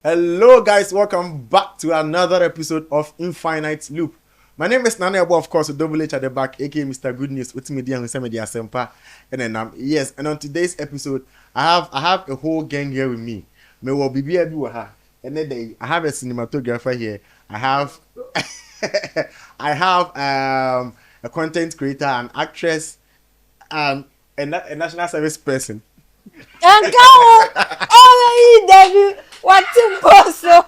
Hello guys, welcome back to another episode of Infinite Loop. My name is Nana Ebo, of course, with double H at the back, aka Mr. Good News, with media and media sempa. And then yes, and on today's episode, I have a whole gang here with me. Me will be here, and then I have a cinematographer here. I have a content creator, an actress, and a national service person. And go already debut what impossible.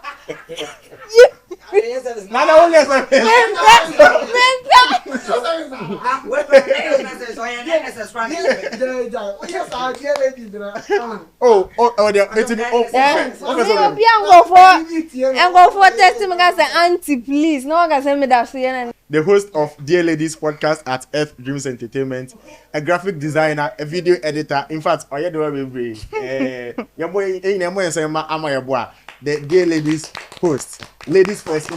Nana only go for testing auntie, please. No one can send me that. The host of Dear Ladies podcast at Earth Dreams Entertainment, a graphic designer, a video editor. In fact, I do every the Dear Ladies host. Ladies first.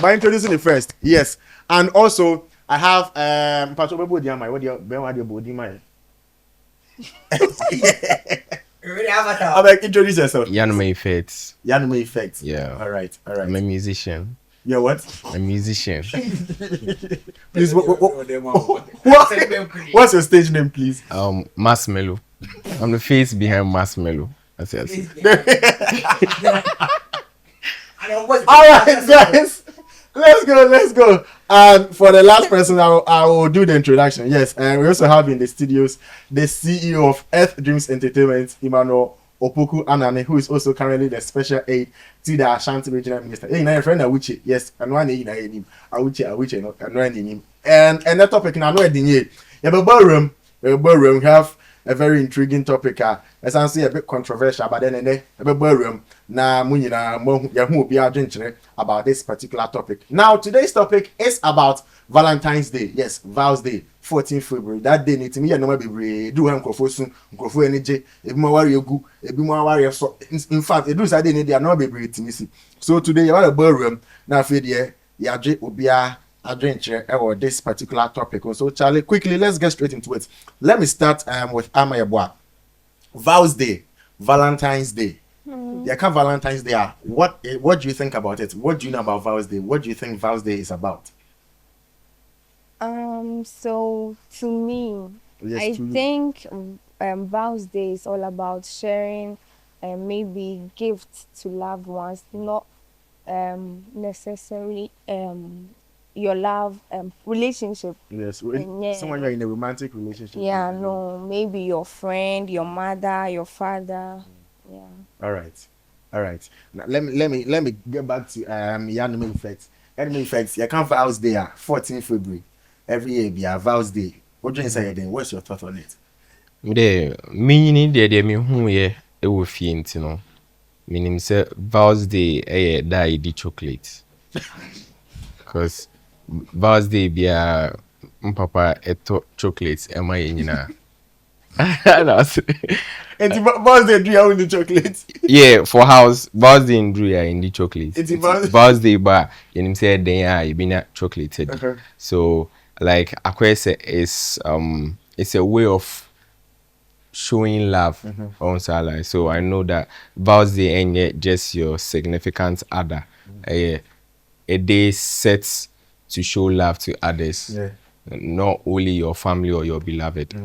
By introducing the first, yes. And also, I have Patrick Bodiamai. What do you Bodiamai? I'm like, introduce yourself. Yanma Effects. Yanma Effects. Yeah. All right. I'm a musician. You're what? A musician. Please, what's your stage name, please? Marshmello. I'm the face behind Marshmello. That's it. All right, guys. Let's go. And for the last person, I will do the introduction. Yes, and we also have in the studios the CEO of Earth Dreams Entertainment, Emmanuel Opoku Anane, who is also currently the special aide to the Ashanti Regional Minister. Hey, my friend Awuchi, yes, and one name Awuchi, no, and one name. And the topic now, no, you have a ballroom. We have a very intriguing topic. As I say, a bit controversial, but then a ballroom. Now, about this particular topic. Now, today's topic is about Valentine's Day. Yes, Val's Day, 14th February. That day, need me and no be do have microphone energy. If my warrior go, if my warrior so. In fact, it do say they are not be breathing. So today, you are a ballroom. Now, Fidye, Yaje will be a adventure or this particular topic. So, Charlie, quickly, let's get straight into it. Let me start with Amayabwa. Val's Day, Valentine's Day. Yeah, come Valentine's Day. What do you think about it? What do you know about Val's Day? What do you think Val's Day is about? So to me, Yes, I to you. think Val's Day is all about sharing maybe gifts to loved ones, not necessarily your love relationship. Yes, Yeah. someone you're in a romantic relationship. Yeah, with. no, maybe your friend, your mother, your father. Yeah. All right. Now, let me get back to Anime Effects. Anime Effects. You can't Val's Day, 14th February. Every year be a Val's Day. What do you say then? What's your thought on it? The meaning there me who ye it will fiend, you know. Meaning say Val's Day die the chocolate. Because Val's Day be a papa chocolate am I in And Val's Day, do you have the chocolate? yeah, for house Val's Day in Drew in the chocolate. It's Val's- Val's Day bar you say then you be not chocolated. Uh-huh. So like Aquese is it's a way of showing love on Salah. So I know that Val's Day ain't just your significant other. A day set to show love to others. Yeah. Not only your family or your beloved.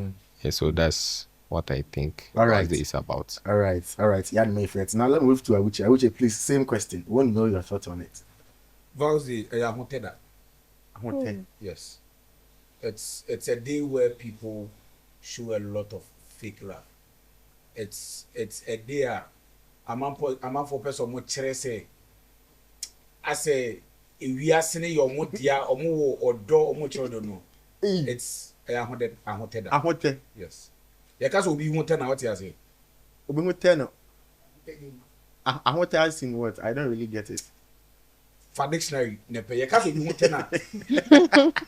Yeah, so that's what I think All right. Val's Day is about. All right. Anime Effects. Now let me move to Awuchi. Awuchi, please, same question. I want to know your thoughts on it. Val's Day, I want that. I want to Yes, it's a day where people show a lot of fake love. It's a day. I'm for person more say. I say if we are seeing your motia or more or door or more children no. It's I want that. I want to. Yes. The case will be wanted now. What you say? Obi mo tell no. I want to ask in what? I don't really get it. For dictionary, ne pay. The case will be wanted now.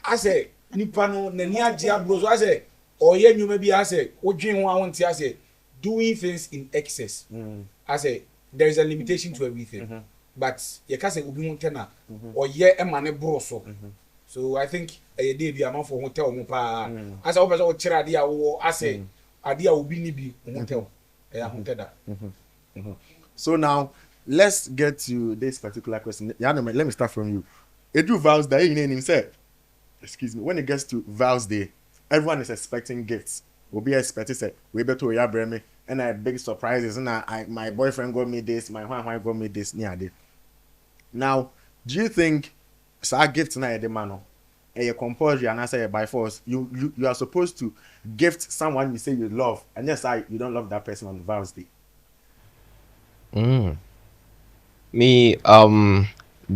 I say nipa no nani agye abroso. I say oye nyuma bi I say odwen ho awon ti I say doing things in excess. I say there is a limitation to everything. But you can't say obi wanted na or ye e mane broso. So I think a day be a man for hotel mo pa. As I o kira ade a wo I say ade a obi ni bi hotel. Hotel that. So now let's get to this particular question. Yeah, no, let me start from you. Edu Val's Day, you name himself. Excuse me. When it gets to Val's Day, everyone is expecting gifts. We'll be expecting say we better to bring me and I big surprises and my boyfriend got me this, my wife got me this near day. Now, do you think so I gift na the man a compulsory and I say by force you are supposed to gift someone you say you love and yes you don't love that person on Val's Day? Me,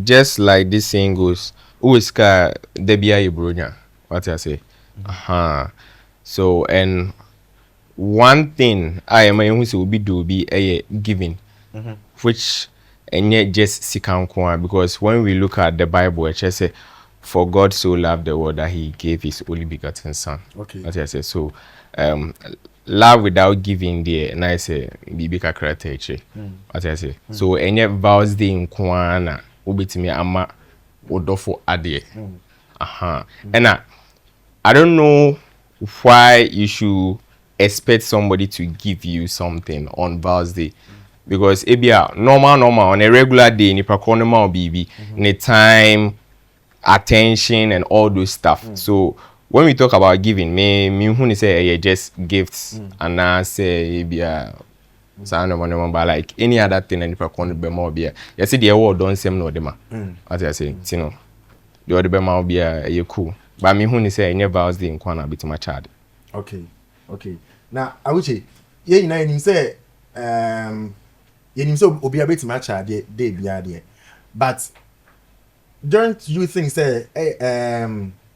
just like this saying goes, who is ka debia ibronya? What I say? So, and one thing I am who say will be a giving, which and yet just sikan because when we look at the Bible, it just say, for God so loved the world that He gave His only begotten Son. Okay. What I say? So, love without giving there, and I say, bibi kakra what I say. So, and yet vows the inkwana ubitimi ama odofo ade. And I don't know why you should expect somebody to give you something on Val's Day. Because ebia normal on a regular day nipa ko normal baby in time, attention and all those stuff. So when we talk about giving, me who say just gifts and I say ebia but like any other thing and nipa ko be more bia. You see the word don't same no dem. What I say, you know. The other be more bia you cool. But me who say any Val's Day in kwana bit my child. Okay. Now I would say yeah you know him say you so obi abet match day bia there. But don't you think say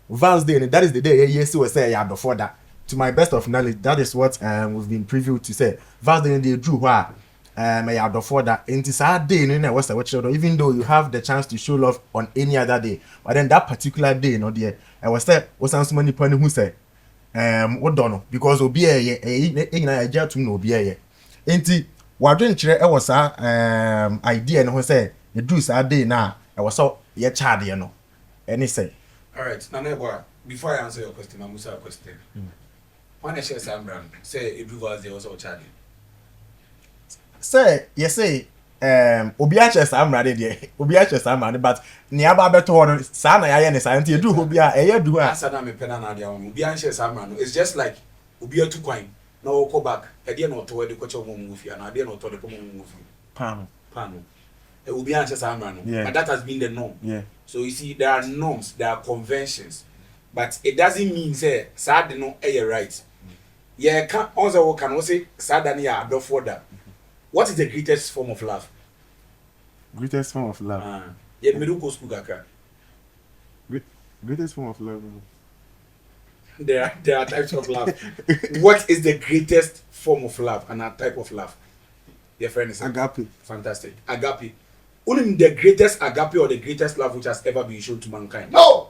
Val's Day that is the day yes we say yeah before that. To my best of knowledge, that is what we've been previewed to say. Val's Day they drew where yeah before that. And it's a day no what's the children even though you have the chance to show love on any other day. But then that particular day, you know, there I was there was some money point who say what don't know because obi a jet to no obi a enti wadwen kire e was idea no say the do sa day na I was so ye child you know any say All right, Nana, before I answer your question, I'm a question. When I share some brand, say it was there also charging. say yes say obi a che sam rade de obi a che sam rade but ne aba beto ho no sa na ya ne sa enti edu obi a e ya du a Asa na me pena na dia obi an share some brand. It's just like obi a two coin. No go back. E dey no to we dey ko che mo mu fi na dey no to dey ko mo mu fi. pan E obi an share some brand. But that has been the norm. yeah So you see, there are norms, there are conventions, but it doesn't mean say sad no right. Yeah, can also can say sad and yeah adore for that. What is the greatest form of love? greatest form of love Yeah, middle go school kaka. greatest form of love There are types of love. What is the greatest form of love and a type of love? Your friend is agape fantastic. Agape. Only the greatest agape or the greatest love which has ever been shown to mankind. no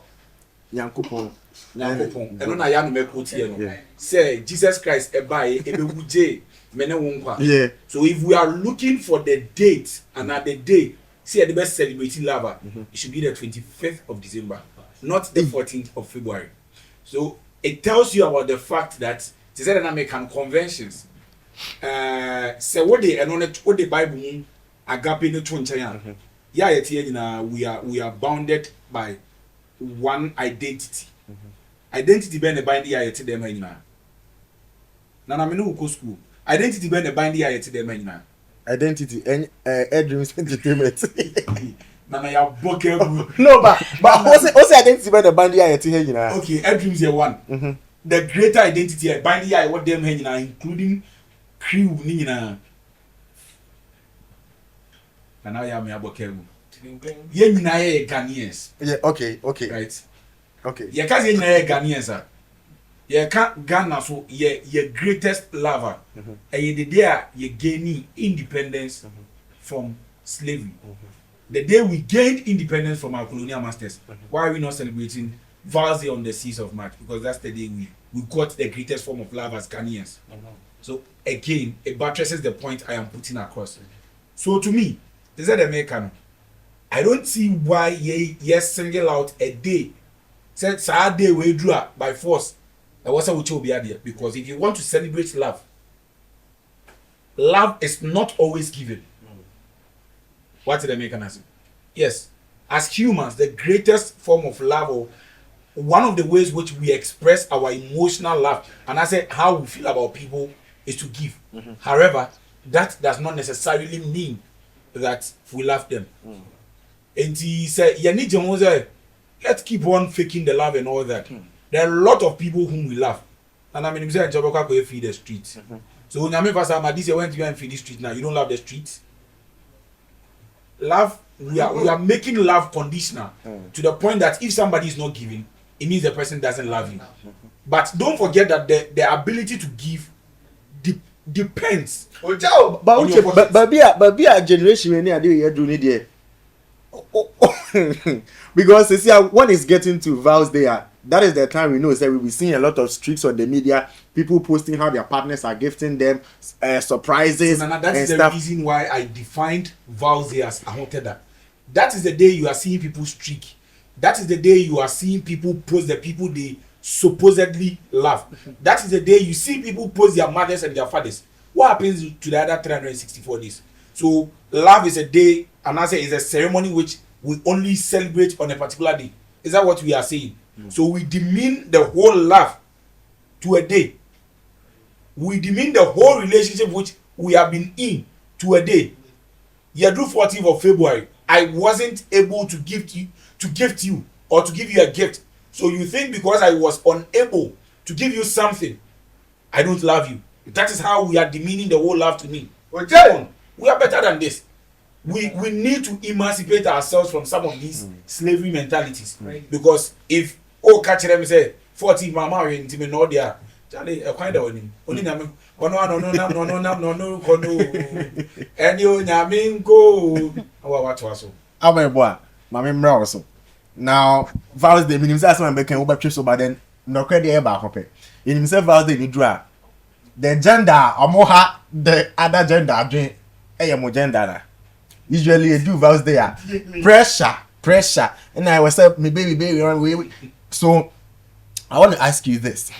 yankopon Nyankopon eno na ya no mekoti e no say Jesus Christ e buy e be wuje mene wonkwa. yeah So if we are looking for the date and at the day see the best celebrating love it should be the 25th of December, not the 14th of February. So it tells you about the fact that they said in American conventions say what they and on what the Bible agape no to nchen ya yet we are bounded by one identity. Identity be the bind ya yet them nyina na na me no go school identity be the bind ya yet them nyina identity and dreams entertainment na ya boke no but also identity by the band here here you know okay dreams here one the greater identity bind ya what them nyina including crew ni nyina na now ya me aboke ye nyina ye Ghanaians yeah okay right okay ye ka ye nyina ye Ghanaians ye ka Ghana so ye greatest lover and the day ye gaining independence from slavery. The day we gained independence from our colonial masters, why are we not celebrating Val'S Day on the 6th of March? Because that's the day we got the greatest form of love as Ghanaians. So again, it buttresses the point I am putting across. So to me, this is the American. I don't see why ye single out a day. Said sad day we drew by force. I was because if you want to celebrate love, love is not always given. What's the mechanism? Yes, as humans, the greatest form of love, or one of the ways which we express our emotional love, and I say how we feel about people, is to give. However, that does not necessarily mean that we love them. And he said, let's keep on faking the love and all that. There are a lot of people whom we love. And I mean, you say, feed the streets. So when I mean, Pastor Amadisi went to go and feed the streets now, you don't love the streets. Love, we are making love conditional to the point that if somebody is not giving, it means the person doesn't love you. But don't forget that the ability to give depends. But be a generation when you do need there. Because you see, when it's getting to Val's Day, that is the time we know that we'll be seeing a lot of streaks on the media, people posting how their partners are gifting them surprises. So, Nana, that's and the stuff. reason why I defined Val's Day as I wanted that. That is the day you are seeing people streak. That is the day you are seeing people post the people they supposedly love. That is the day you see people post their mothers and their fathers. What happens to the other 364 days? So love is a day, and I say it's a ceremony which we only celebrate on a particular day. Is that what we are saying? So we demean the whole love to a day. We demean the whole relationship which we have been in to a day. Yeah, do 14th of February. I wasn't able to gift you or to give you a gift. So you think because I was unable to give you something, I don't love you. That is how we are demeaning the whole love to me. Okay. We are better than this. We need to emancipate ourselves from some of these slavery mentalities. Because if catch them say 40 mama we intime no dia Charlie a kind of only no and you nyame go what was so Boy, Mammy Mroso. Now, Val's Day, means that's when I became over so but then no credit about hope. In himself, Val's Day, you draw the gender or more the other gender drink a more gender. Usually, a do Val's Day. Pressure. And I was saying, me baby, run away. So, I want to ask you this: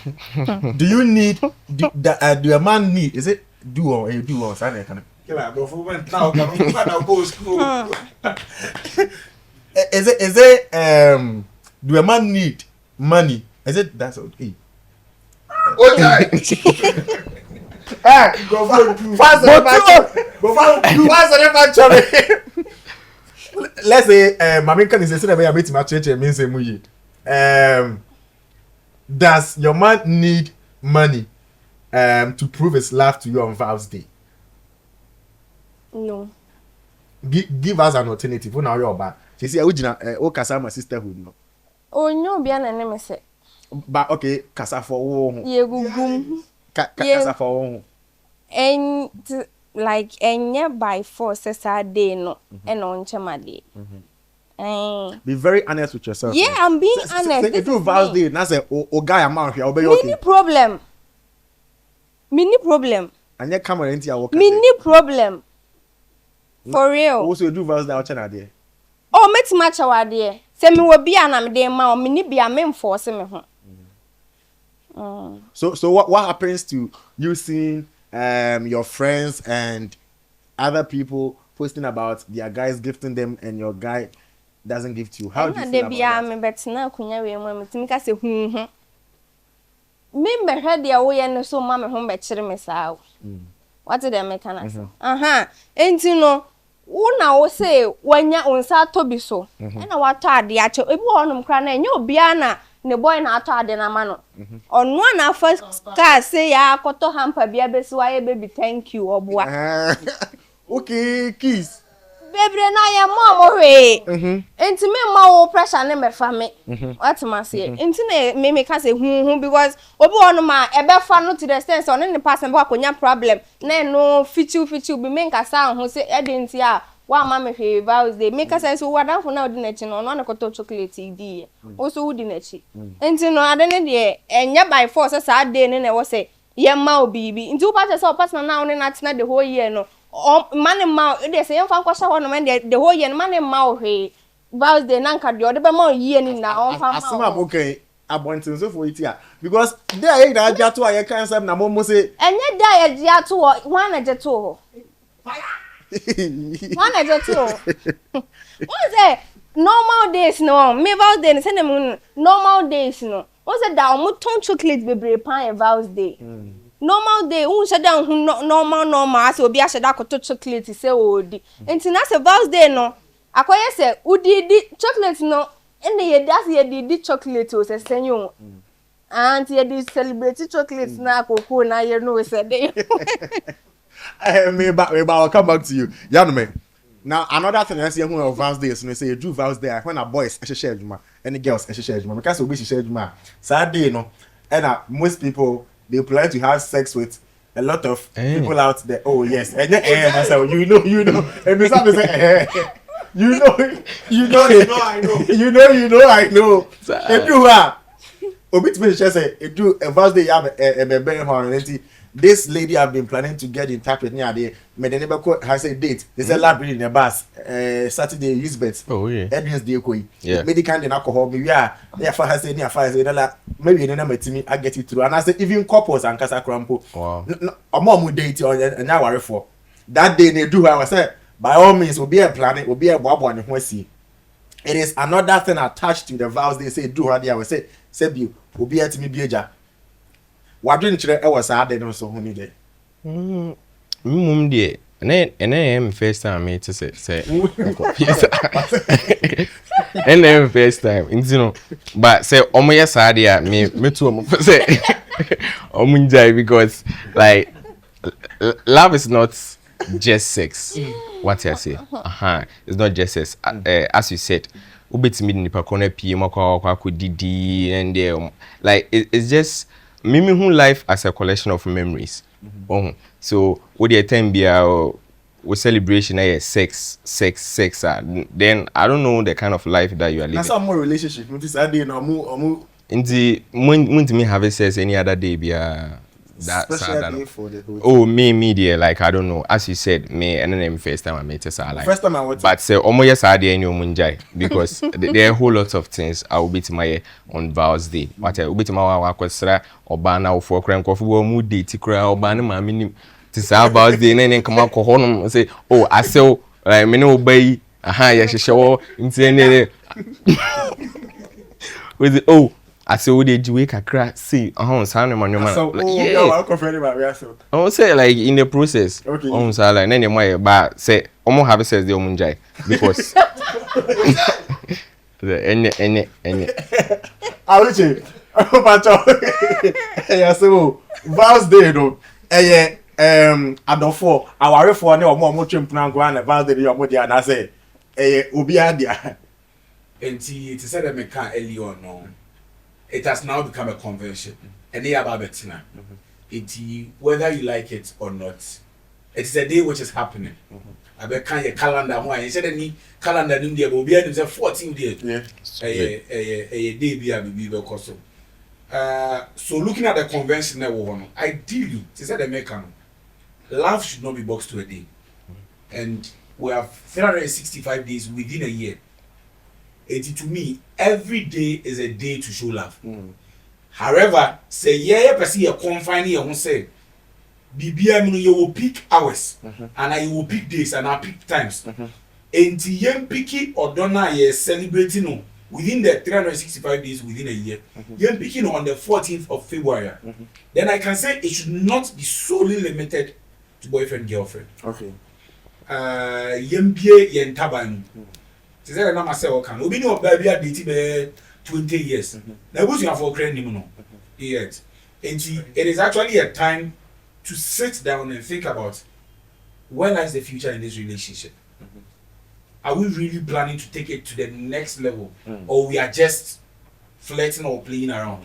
do you need do a man need? Is it do or something kind of? Is it do a man need money? Is it that's okay? okay Let's say Mami can is saying I meet my church and means does your man need money to prove his love to you on Val's Day? No. Give us an alternative. Who now you're bad? She say o kasa my sisterhood no. Oh no, be an enemy say. But okay, kasa for wo. Ye gugum. Kasa for wo. And like enye by force day no and on chama day. Be very honest with yourself. Yeah, I'm being honest. If you Val's Day, na say o guy amount here, obey okay. Mini problem. And you come into your work. Mini problem. For real. Also you do Val's Day out there. Oh, met match our dear. Say me will be an am de ma mini be a men force me ho. So what happens to you seeing your friends and other people posting about their guys gifting them and your guy doesn't gift you? How do you feel about that? Me betina kunya we mo me ka se hu. Me hwe de wo ye no so ma me ho be kire me saa. What did they make an answer? Enti no una wo say wanya onsa tobi so. E na wato ade a che ebi wonum kra na enye obia na ne boy na ato ade na ma no. Ono na first car say ya akoto hamper bia besi wa ye baby thank you obua. Okay, kiss. Baby na ya mom hwe. Enti me ma wo pressure na me fa me. What ma say? Enti na me ka say hu because obi wonu ma ebe fa no to the extent on ne person ba konya problem. Na no fichu bi me nkasa ho say e de nti a wa ma me hwe Val's Day. Me ka say so wadan fo na odi na chi no no koto chocolate di. Also odi na chi. Enti no ade ne de enya by force sa day ne na wo say ye ma obibi. Nti wo pa say person na one na tina the whole year no. Man ma they say fan kwasha ho no man the whole year man ma hwe Val's Day na nka de o de be ma year ni na on fan ma asema okay abontin so for it here because there you na aja to aye kan sam na mo say enye da ya dia to ho wan na je to ho One I just one say normal days no, me Val's day say them normal days no. One say that omo ton chocolate bebre pan Val's day. Normal day, who said down who normal as obi a said that chocolate say odi. Enti na say Val's day no. Akoye say udi chocolate no. And ye that's ye di chocolate o say senyo. And ye di celebrate chocolate na koko na ye no say dey. Me I'll come back to you. Yeah, no, man. Now another thing I see who of Val's day, so they say you do Val's day when a boys share juma, any girls share juma. Because we share juma. Saturday, you know, and most people they plan to have sex with a lot of people out there. Oh yes, and then myself, you know, and this time say, you know, I know. If you are, Obit me say, if you a Val's day, you have a baby horn. This lady have been planning to get in touch with me. Me the neighbor has a date. They said library in the bus. Saturday Elizabeth. Oh yeah. Edwin's day koi. Yeah. Medical and alcohol. Me yeah. Yeah. For has any affairs. Maybe you know me to me. I get it through. And I say even couples and casa crampo. Wow. A mom would date or an hour for that day. They do. I was say by all means will be a planning. Will be a bob one. When see. It is another thing attached to the vows. They say do. I will say you will be at me be a. What didn't you ever say? I didn't so many days. Dear, and then first time me to say, and then first time, you know, but say, oh my yes, me too, say, oh because like love is not just sex. What I say, it's not just sex. As you said, ubeti me nipa kone PM kwa kudidi and like it's just. Mimi who life as a collection of memories. So what the time be our celebration sex then I don't know the kind of life that you are living. That's some more relationship. This idea no in the when me have sex any other day be that special day for the whole oh me dear like I don't know as you said me and then first time I met us like first time I went but say omo yes I dey munjai because there are a whole lot of things I will be to my on Val's day what I will be to my wakwesra oba na ofo kran kofo wo mu date kra oba ne ma me to say Val's day then come akọ honom say oh I say like me no oba yi ya hwehwe wo nti ne with oh I say we dey jiwe kakra see sound man so yeah I confirm about we so I will say like in the process okay say like then my ba say omo have sex dey omunjai because the any I will say pacho yeah so Val's day no adofo awarefo ne omo twempuna ngwa na Val's day omo dia na say obi adia enti it said that me can early on no. It has now become a convention. And they are about Bettina. Whether you like it or not, it is a day which is happening. I bet kind of calendar why instead of any calendar in India will be able to 14 days. Yeah. A day be a baby because so looking at the convention that we want, ideally, it said American love should not be boxed to a day. And we have 365 days within a year. To me, every day is a day to show love. However, say yeah, person you confine here who say, BBM you will pick hours and I will pick days and I pick times. And yen picky or donna ye celebrating within the 365 days within a year. Yen picking on the 14th of February. Then I can say it should not be solely limited to boyfriend girlfriend. Okay. Yen bie yen taban. Say na myself can obi no baby a date be 20 years na go you for credit no yet and it is actually a time to sit down and think about where lies the future in this relationship. Are we really planning to take it to the next level or we are just flirting or playing around?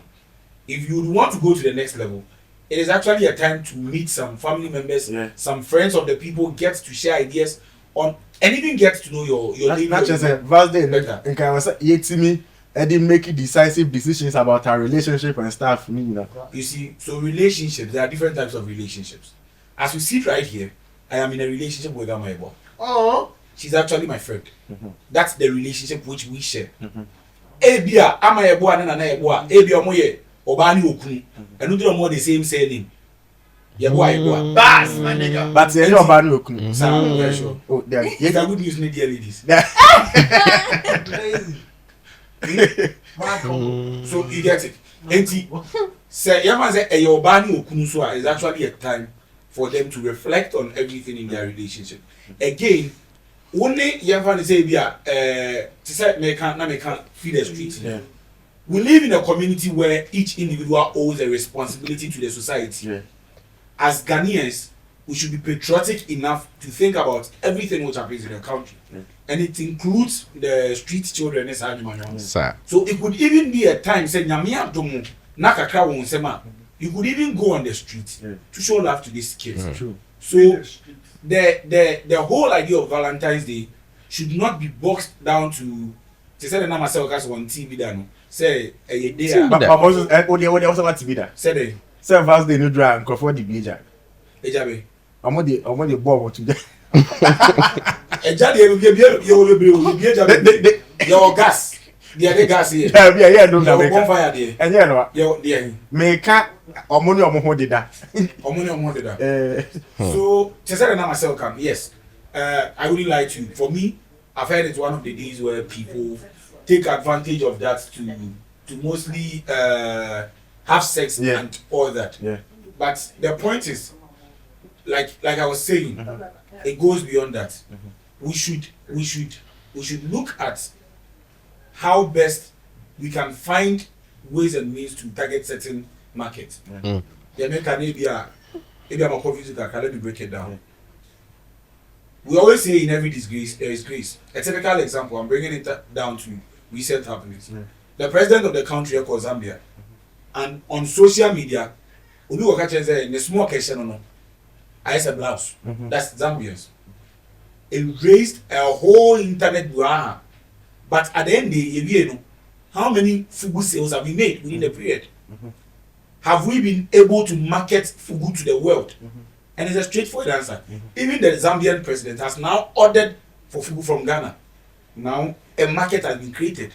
If you want to go to the next level, it is actually a time to meet some family members, some friends of the people, get to share ideas on and even get to know your not just a Val's day better. And can say yetimi and then make decisive decisions about our relationship and stuff. You see, so relationships, there are different types of relationships. As we sit right here, I am in a relationship with my boy. Oh, she's actually my friend. That's the relationship which we share. Ebia, am I a boy and an eboa? Ebia moye, Obani Okuni, and we do more the same surname. Yeah, boy. Bas, my nigga. But you know about no kunu. Sam, yeah, sure. Oh, there. Yeah, that good news, dear ladies. So you get it. Enti, say, Yaman say, a yobani okunuswa is actually a time for them to reflect on everything in their relationship. Again, only Yaman say, to say, me can't feed the streets. Yeah. We live in a community where each individual owes a responsibility to the society. Yeah. As Ghanaians, we should be patriotic enough to think about everything which happens in the country. Yeah. And it includes the street children. Sir. So it could even be a time, say, Nyamia Domo, Nakakra Wonsema. You could even go on the street to show love to these kids. True. So the whole idea of Valentine's Day should not be boxed down to say the number self on TV dano. Say a day. But also, what also want to be there. Say the Say Val's Day no dry and Crawford the major. Ejabe. I'm on the ball today. Ejabe you be your gas. The other gas here. Yeah, no, Your bonfire there. and yeah, no, Your there. make or money or more did that. So to say the number self come, yes. I wouldn't lie to you. For me, I've heard it's one of the days where people take advantage of that to mostly have sex and all that. Yeah. But the point is, like I was saying, it goes beyond that. We should look at how best we can find ways and means to target certain markets. Yeah, maybe I'm a confused. Let me break it down. We always say in every disgrace there is grace. A typical example, I'm bringing it down to recent happenings. The president of the country called Zambia, and on social media, we will catch in the small question no. I said blouse. That's Zambians. It raised a whole internet brouhaha. But at the end of the year, how many fugu sales have we made within the period? Have we been able to market fugu to the world? And it's a straightforward answer. Even the Zambian president has now ordered for fugu from Ghana. Now a market has been created.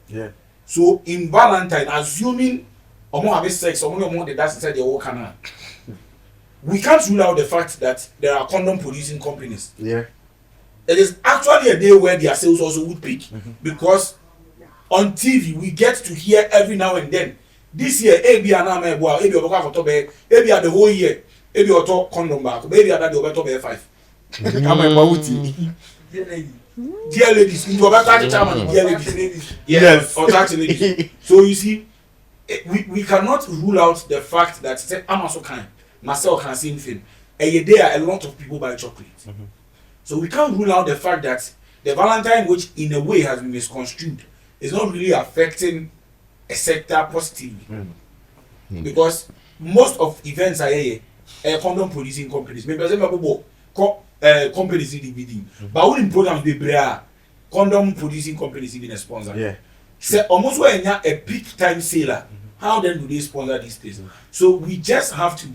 Yeah. So in Valentine, assuming have sex, that's inside the whole canal. We can't rule out the fact that there are condom producing companies. Yeah. It is actually a day where their sales also would peak because on TV we get to hear every now and then. This year, maybe the whole year, maybe you talk condom back, maybe that the over 5. Dear ladies, into about 30 chairman, dear ladies. Yes, or 30 ladies. So you see, we cannot rule out the fact that say I'm also kind, myself can see anything. And there are a lot of people buy chocolate. So we can't rule out the fact that the Valentine, which in a way has been misconstrued, is not really affecting a sector positively. Because most of events are here, condom producing companies. Maybe companies in the bidding. But when programs they bring condom producing companies even a sponsor. Yeah. So almost when a big time seller, how then do they sponsor these things? So we just have to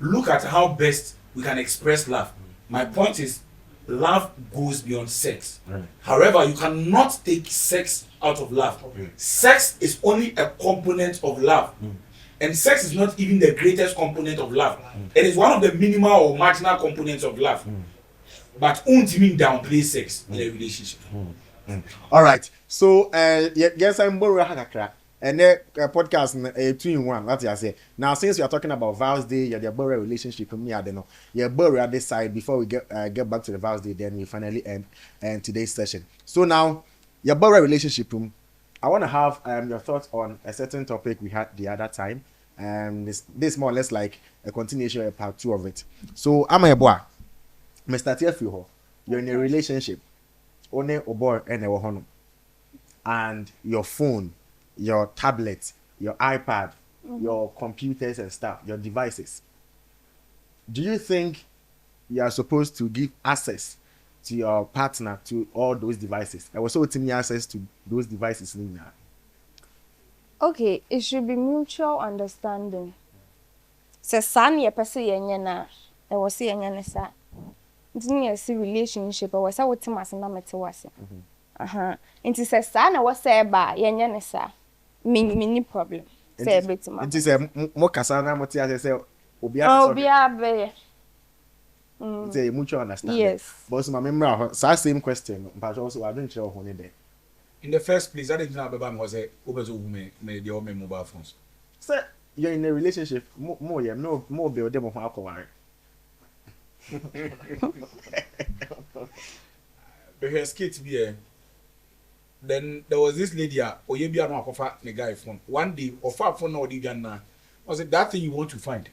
look at how best we can express love. My point is, love goes beyond sex. However, you cannot take sex out of love. Sex is only a component of love. And sex is not even the greatest component of love. It is one of the minimal or marginal components of love. But won't mean downplay sex in a relationship. All right. So, yes, I'm borrowing Hakakra. And then podcast 2-in-1. That's what I say. Now, since we are talking about Val's Day, yeah, the borrow relationship with me, I don't know. Yeah, borrow at this side before we get back to the Val's Day. Then we finally end today's session. So now, your borrow relationship. I want to have your thoughts on a certain topic we had the other time. This more or less like a continuation of part 2 of it. So, I'm a boy. Mr. Tiafiho, you're in a relationship. Only a boy and a woman. And your phone, your tablet, your iPad, your computers and stuff, your devices. Do you think you are supposed to give access to your partner to all those devices? I was so to me access to those devices now. Okay, it should be mutual understanding. Se san ye pese yenye na e wo se yenye ne sa. Ntini ye si relationship e wo sa wotim ase na mete wase. Nti se sa na wo se ba yenye ne sa. Me ni problem. Say bit ma. It is a more kasana motia say Obia be. Say mutual understanding. Yes. But my memory same question, but also I don't know who there. In the first place, I didn't know about was a obezo woman made your mobile phones. Sir, you're in a relationship more yeah, no more build them of alcohol. Because kids be here. Then there was this lady, Oyebia no offer the guy phone. One day, offer phone no di na. I said that thing you want to find.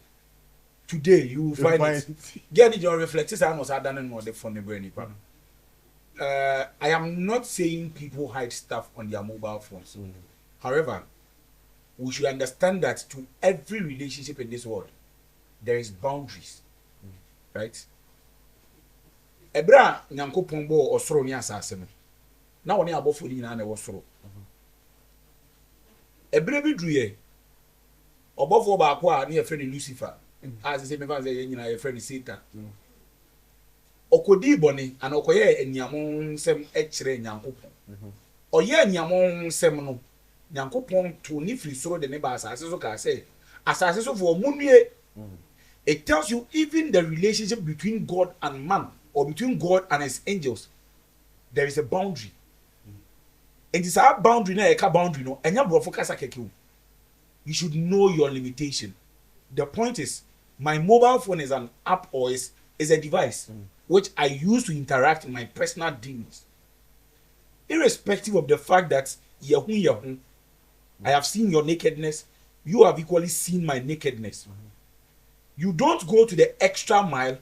Today you will find it. Get it your reflectors I was done no the phone brain. I am not saying people hide stuff on their mobile phones. However, we should understand that to every relationship in this world, there is boundaries. Right? Ebra nyankopon bo osoro ni asase no. Na woni abofo ni na wo soro. Ebra bi druye. Obofo ba ko a na ye friend Lucifer. As say me fa say ye nyina ye friend Satan. Okodi boni ana okoye eniamo nsem e kire nyankopon. Oye eniamo nsem no. Nyankopon to ni firi soro de ne ba asase so ka say asase so for munue. It tells you even the relationship between God and man or between God and his angels, there is a boundary. And it's our boundary, na eka boundary no. Enya bro focus akeke. You should know your limitation. The point is, my mobile phone is an app or is a device which I use to interact in my personal dealings. Irrespective of the fact that yahoo, I have seen your nakedness, you have equally seen my nakedness. You don't go to the extra mile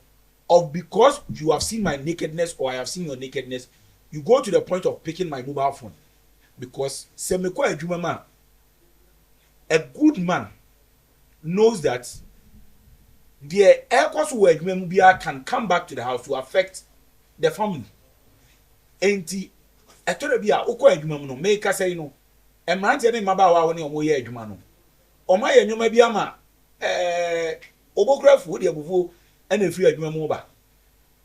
of because you have seen my nakedness or I have seen your nakedness, you go to the point of picking my mobile phone. Because a good man knows that the aircos where can come back to the house to affect the family. And the Etobia Oko Edumano make us say, you know, a man telling Mabawa when you're Edumano. Or my Numabiama Obograph would you and a free Edumamba.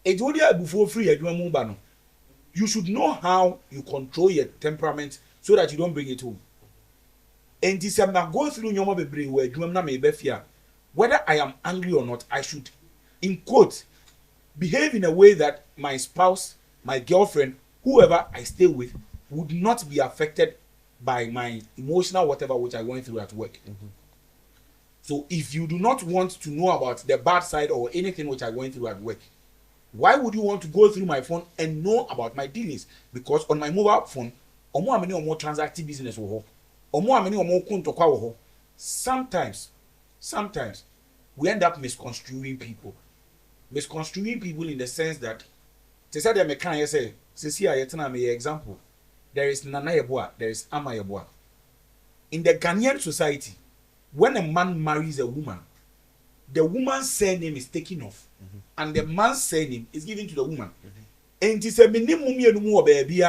It would be before free Edumamba. You should know how you control your temperament so that you don't bring it home. And this I'm not going through your mobile brain where you may be fear. Whether I am angry or not, I should, in quote, behave in a way that my spouse, my girlfriend, whoever I stay with, would not be affected by my emotional whatever which I'm going through at work. So if you do not want to know about the bad side or anything which I'm going through at work, why would you want to go through my phone and know about my dealings? Because on my mobile phone, more transactive business sometimes we end up misconstruing people. Misconstruing people in the sense that they said they can say, example, there is Nana Yeboah, there is Ama Yeboah. In the Ghanaian society, when a man marries a woman, the woman's surname is taken off, and the man's surname is given to the woman. And it's a minimum baby.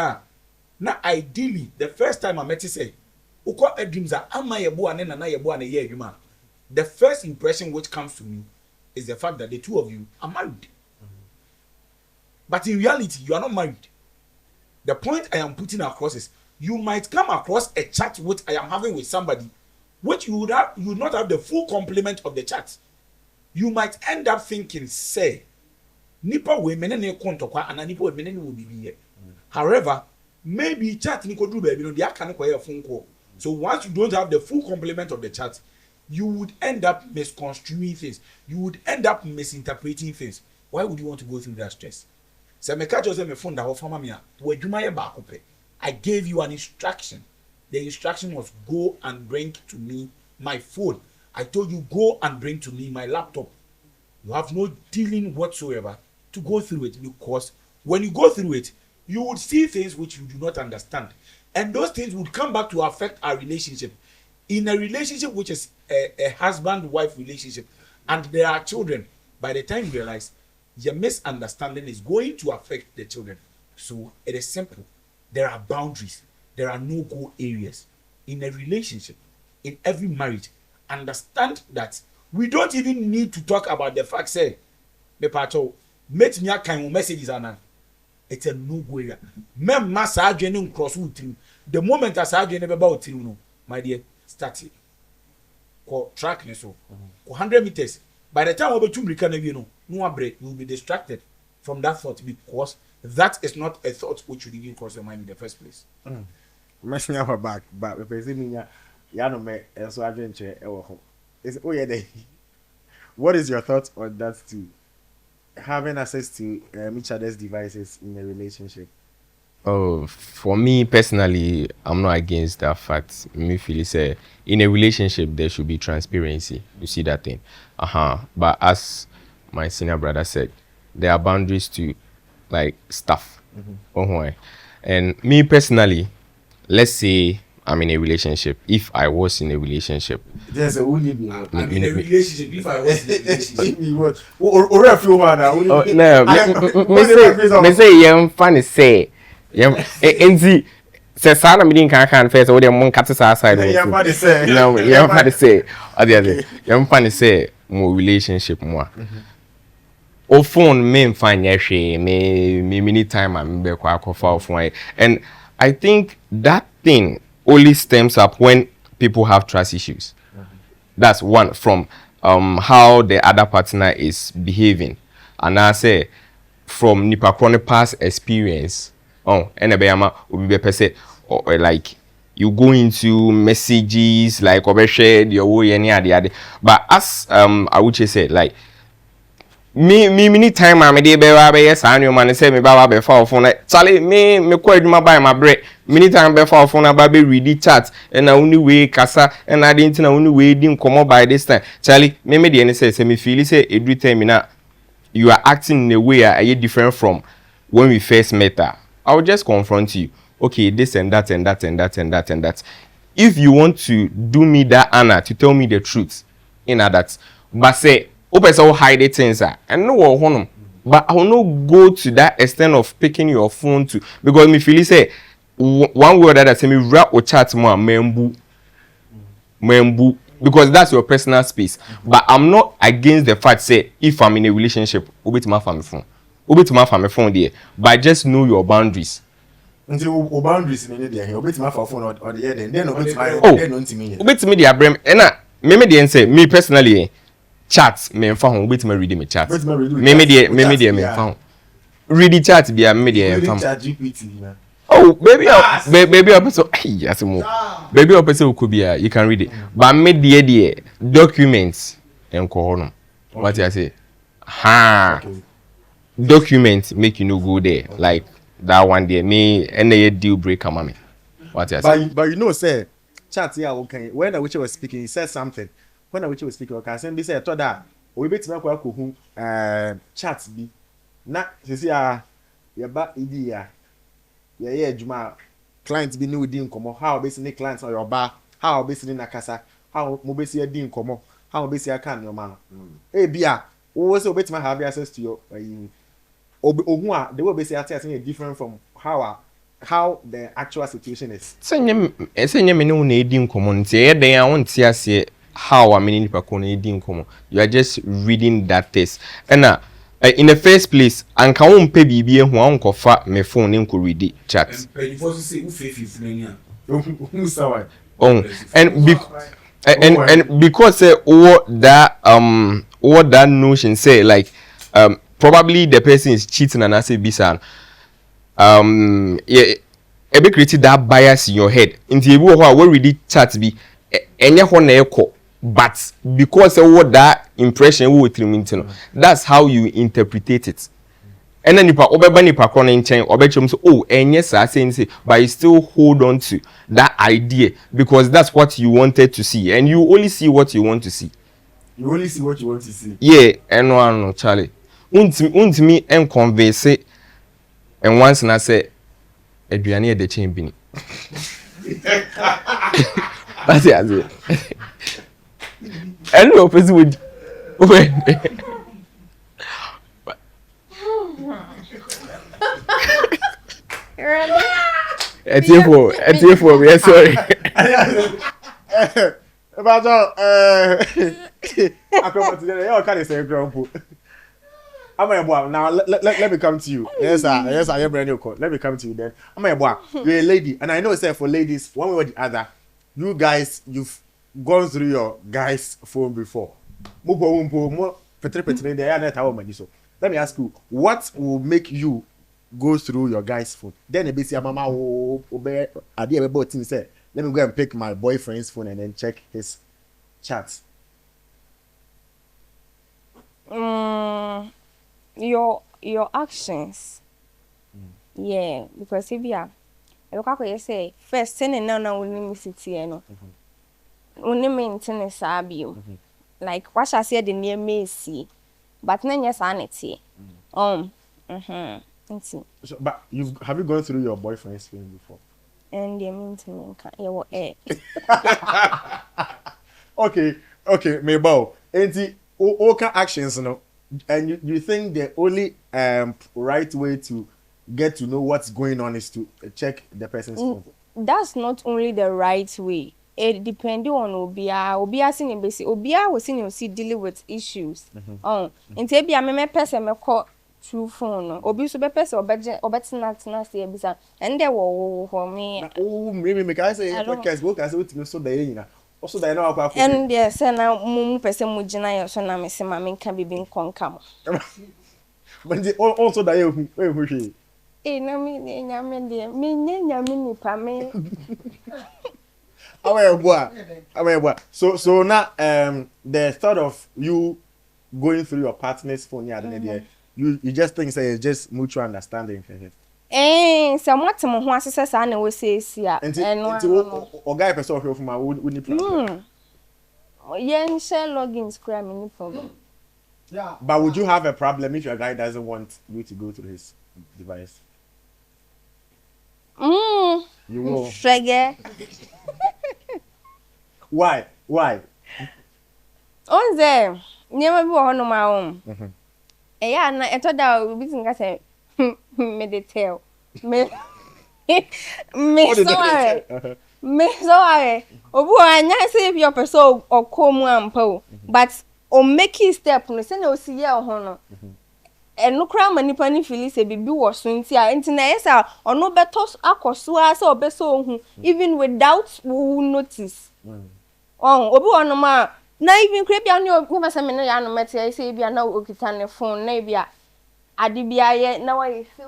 Now, ideally, the first time I met you say, Uko dreams are Ama Yeboah and Nana Yeboah and a year human. The first impression which comes to me is the fact that the two of you are married. But in reality, you are not married. The point I am putting across is you might come across a chat which I am having with somebody, which you would not have the full complement of the chat. You might end up thinking, say, nipa we menene kontokwa and nipa we menene will be here. However, maybe chat ni kodru baby no dia kan koye phone call. So once you don't have the full complement of the chat, you would end up misconstruing things. You would end up misinterpreting things. Why would you want to go through that stress? So I gave you an instruction. The instruction was go and bring to me my phone. I told you go and bring to me my laptop. You have no dealing whatsoever to go through it, because when you go through it, you would see things which you do not understand. And those things would come back to affect our relationship. In a relationship which is a husband-wife relationship, and there are children, by the time you realize your misunderstanding is going to affect the children. So it is simple. There are boundaries. There are no-go areas. In a relationship, in every marriage, understand that we don't even need to talk about the fact, say, me pato, met me a kind of messages and it's a no-go area. Mem massa cross with you. The moment I say about you, my dear, start it. ko track ni so ko 100 meters by the time we tumri kan you no break you will be distracted from that thought because that is not a thought which should even cross your mind in the first place. Messing up her back, but if I me ya no me so adventure e wo ho. Is oh yeah there. What is your thoughts on that too? Having access to each other's devices in a relationship? Oh, for me personally, I'm not against that fact. Me feel say in a relationship there should be transparency. You see that thing, But as my senior brother said, there are boundaries to like stuff. And me personally, let's say I'm in a relationship. If I was in a relationship, There's a only me. I'm in a relationship. If I was in a relationship, Or a few one now. oh no, me say I'm funny say, NZ says Sana me didn't can face or the monk cat aside. Yeah, funny say. No, yeah, funny say. Other yeah, funny say more relationship more. O phone me find me many time I'm be quite for phone, and I think that thing only stems up when people have trust issues. That's one from how the other partner is behaving, and I say from nipa chronic past experience. Oh, and a beyama will be per se or like you go into messages like over share your way any other. But as I would just say like me time I'm a day be yes I know man say me ba be for phone Charlie me quite my buy my bread many time be for phone about be read the chat and only way kasa and I didn't know only way didn't come up by this time Charlie me the say me feel say every time na you are acting in a way are different from when we first met her. I will just confront you. Okay, this and that and that and that and that and that. If you want to do me that honor to tell me the truth, in that, but say, open so hide the things and no one, but I will not go to that extent of picking your phone to because me feel say one word that say me rap or chat more membu because that's your personal space. But I'm not against the fact say if I'm in a relationship, obey to my family phone there, but just know your boundaries. Until boundaries in there, obey to my phone or the end, then obey to my obey to me the abrem and me the say me personally chat me phone obey to me read me chat. Me the phone read the chat be a media phone. Oh, baby, episode. Yes, more. Baby, episode could be you can read it. But media documents and call what I say. Okay. Documents make you no go there. Like that one there. Me and a deal breaker, mommy. What I say. But you know, say chat here. Okay. When I was speaking, he said something. When I was speaking, okay, I said, I thought that we bet me who chat be. Na, you see, your back idea. Yeah, Juma clients be new din komo. How basically clients on your bar, how basically na kasa, how mo basically din komo, how basically can your man. Bia, always obey to have access to your ohua, they will basically different from how the actual situation is. Say me no na din komo nti then I want to say how I mean nipa ko na din komo. You are just reading that text. And in the first place, and can't pay BB who uncle fat my phone in could read chat. And because what that notion say like probably the person is cheating and I say bisan yeah a bit created that bias in your head into you who read chat be any one echo. But because what that impression we will that's how you interpret it. And then you and yes, I say, but you still hold on to that idea because that's what you wanted to see, and you only see what you want to see. You only see what you want to see. Yeah, and no, Charlie. Unt me and converse, and once and I say, Adriania the champion. That's it. And no person would when for we are sorry. About I come today, you can't say grumble. I'm a boy. Now let me come to you. Yes, I am brand new call. Let me come to you then. I'm a boy. You're a lady, and I know it's for ladies, one way or the other. You guys, gone through your guy's phone before? Let me ask you, what will make you go through your guy's phone? Then a bit mama idea about things say, let me go and pick my boyfriend's phone and then check his chats. Your actions. Yeah, because if you say first sending now we city no. Only maintain sabio. Like what I said the near me see. But then yes sanity. So, but have you gone through your boyfriend's phone before? And the maintenance can Okay, Mabel. And the okay actions, no. And you think the only right way to get to know what's going on is to check the person's phone? That's not only the right way. It depends on Obia seen basic Obia was in see dealing with issues. And maybe I may person me call through phone. Obi so be person or better not say bisa. And there were for me. Oh, maybe me can say podcast work as with me so there also there no akwa. And yes, na mumu person mu gina yo so na me se ma me kan bibi nkonka mo. But the also there who Na me nyame de me nyame nipa me. So now the thought of you going through your partner's phone you just think say it's just mutual understanding. Somewhat mo ho asese sa na we say sia o guy person of from we need problem. Yen share logins cry me no problem. Yeah. But would you have a problem if your guy doesn't want you to go through his device? You will. Shege. Why? On there, never be one of my own. Yeah, and I thought that we be say me dey tell. Me sorry. Me sorry. Obu anya say if your person or come ampo, but o make it step no say na o si ye ho no. No kra manipa ni feel say bibi wo so nti a nti na yesa ono beto akoso a say obeso ohu even without who notice. Obi ono ma na even kra bia no me say me no ya no mete say bia na okita ne phone na bia ade bia ye na wa ye say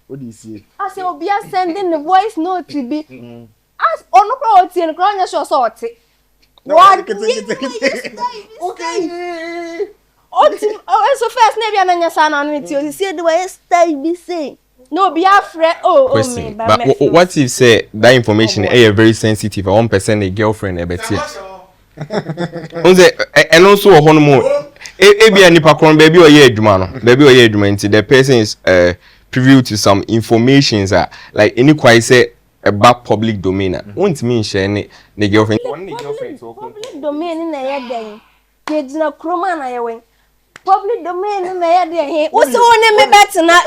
what do you see? I say obi a sending the voice note to be as ono kra o tie no kra nya sure so o tie what okay so first na bia na nya sa na no tie o see the way style be say no be afre me but what if say that information is very sensitive 1% a girlfriend e betie and also a honeymoon bia nipa kron baby o ye adwuma no baby o ye adwuma nti the person is privy to some informations like any quite say about public domain won't mean share ne girlfriend public domain na ye den ye dina kroma na ye wen public domain na ye den wo se won me bet na